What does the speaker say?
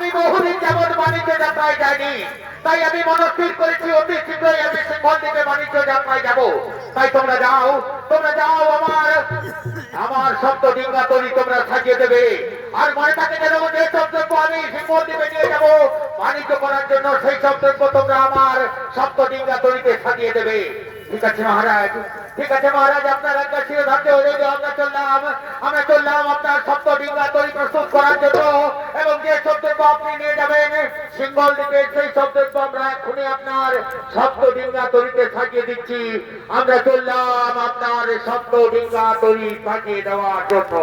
আমি বহুদিন যাবৎ বাণিজ্য যাত্রায় যাইনি, তাই আমি মনস্থির করেছি অতি শীঘ্রই আমি সিংহল দ্বীপে বাণিজ্য যাত্রায় যাব। তাই তোমরা যাও আমার আমার শব্দ ডিঙ্গা তৈরি তোমরা সাজিয়ে দেবে। আর মনে থাকে যেন যে সব দ্রব্য আমি সিংহল দ্বীপে নিয়ে যাবো বাণিজ্য করার জন্য, সেই সব দ্রব্য তোমরা আমার শব্দ ডিঙ্গা তৈরিতে সাজিয়ে দেবে। ঠিক আছে মহারাজ, ঠিক আছে মহারাজ, আপনার একটা শিরোধার্য হয়ে আমরা চললাম আপনার শব্দ ডিঙ্গা তৈরি প্রস্তুত করার জন্য। এবং যে সব দ্রব্য আপনি নিয়ে যাবেন সিংহল দ্বীপে, সেই সব দ্রব্য আমরা এখনই আপনার শব্দ ডিঙ্গা তৈরিতে সাজিয়ে দিচ্ছি। আমরা চললাম আপনার শব্দ ডিঙ্গা তৈরি সাজিয়ে দেওয়ার জন্য।